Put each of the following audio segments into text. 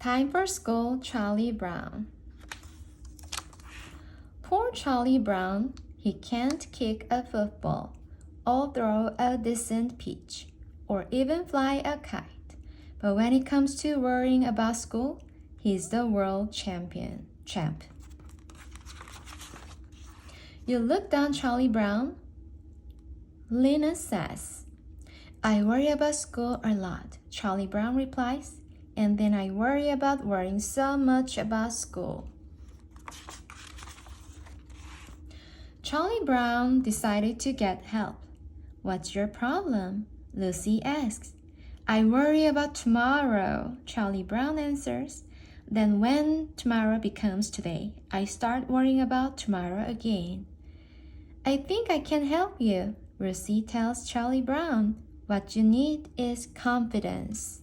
Time for school, Charlie Brown. Poor Charlie Brown, he can't kick a football, or throw a decent pitch, or even fly a kite. But when it comes to worrying about school, he's the world champ. You look down Charlie Brown? Lena says. I worry about school a lot, Charlie Brown replies, and then I worry about worrying so much about school. Charlie Brown decided to get help. What's your problem? Lucy asks. I worry about tomorrow, Charlie Brown answers. Then when tomorrow becomes today, I start worrying about tomorrow again. I think I can help you, Lucy tells Charlie Brown. What you need is confidence.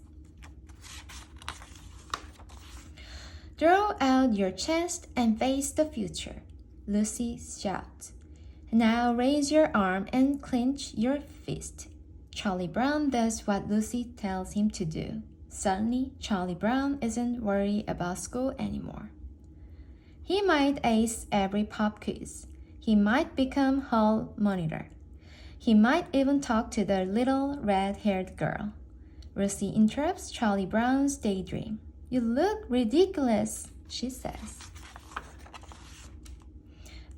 Throw out your chest and face the future, Lucy shouts. Now raise your arm and clench your fist. Charlie Brown does what Lucy tells him to do. Suddenly, Charlie Brown isn't worried about school anymore. He might ace every pop quiz. He might become hall monitor. He might even talk to the little red-haired girl. Lucy interrupts Charlie Brown's daydream. You look ridiculous, she says.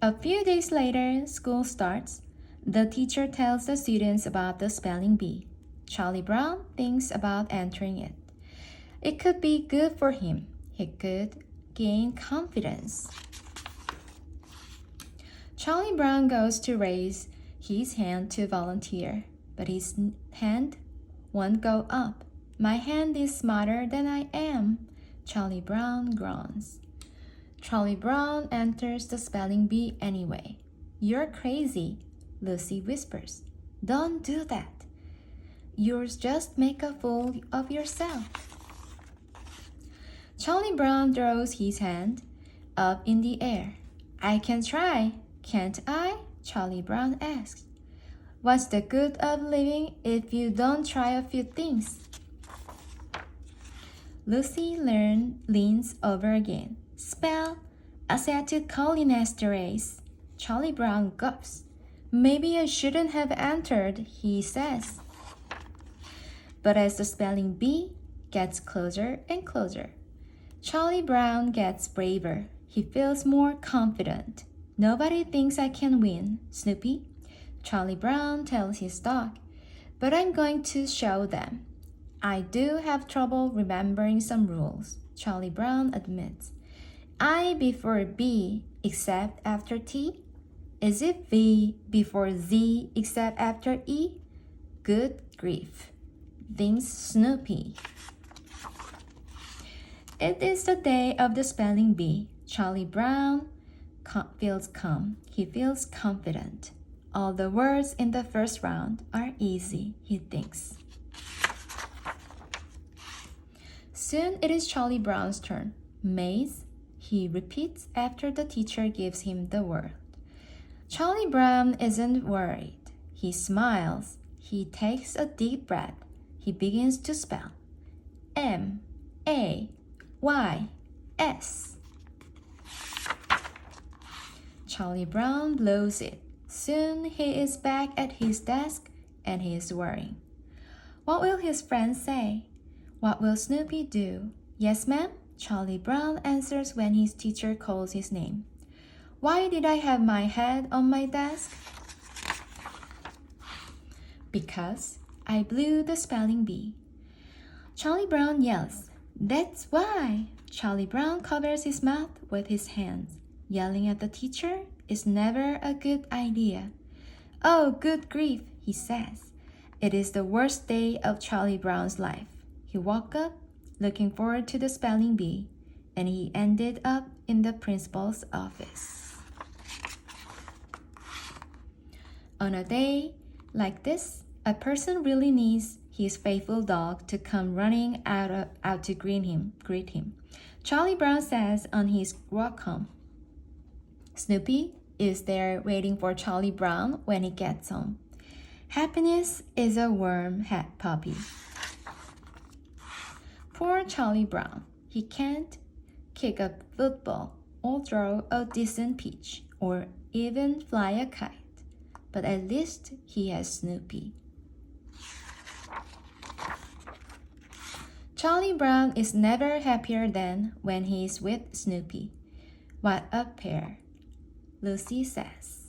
A few days later, school starts. The teacher tells the students about the spelling bee. Charlie Brown thinks about entering it. It could be good for him. He could gain confidence. Charlie Brown goes to raise his hand to volunteer, but his hand won't go up. My hand is smarter than I am, Charlie Brown groans. Charlie Brown enters the spelling bee anyway. You're crazy, Lucy whispers. Don't do that. You'll just make a fool of yourself. Charlie Brown throws his hand up in the air. I can try, can't I? Charlie Brown asks. What's the good of living if you don't try a few things? Lucy leans over again. Spell acetylcholinesterase. Charlie Brown gulps. Maybe I shouldn't have entered, he says. But as the spelling bee gets closer and closer, Charlie Brown gets braver. He feels more confident. Nobody thinks I can win, Snoopy, Charlie Brown tells his dog. But I'm going to show them. I do have trouble remembering some rules, Charlie Brown admits. I before B except after T? Is it V before Z except after E? Good grief, thinks Snoopy. It is the day of the spelling bee. Charlie Brown feels calm. He feels confident. All the words in the first round are easy, he thinks. Soon it is Charlie Brown's turn. Maze, he repeats after the teacher gives him the word. Charlie Brown isn't worried. He smiles. He takes a deep breath. He begins to spell. M-A-Y-S. Charlie Brown blows it. Soon he is back at his desk and he is worrying. What will his friends say? What will Snoopy do? Yes, ma'am, Charlie Brown answers when his teacher calls his name. Why did I have my head on my desk? Because I blew the spelling bee. Charlie Brown yells. That's why. Charlie Brown covers his mouth with his hands. Yelling at the teacher is never a good idea. Oh, good grief, he says. It is the worst day of Charlie Brown's life. He woke up looking forward to the spelling bee, and he ended up in the principal's office. On a day like this, a person really needs his faithful dog to come running out to greet him. Charlie Brown says on his walk home. Snoopy is there waiting for Charlie Brown when he gets home. Happiness is a worm-hat puppy. Poor Charlie Brown. He can't kick a football or throw a decent pitch or even fly a kite, but at least he has Snoopy. Charlie Brown is never happier than when he's with Snoopy. What a pair, Lucy says.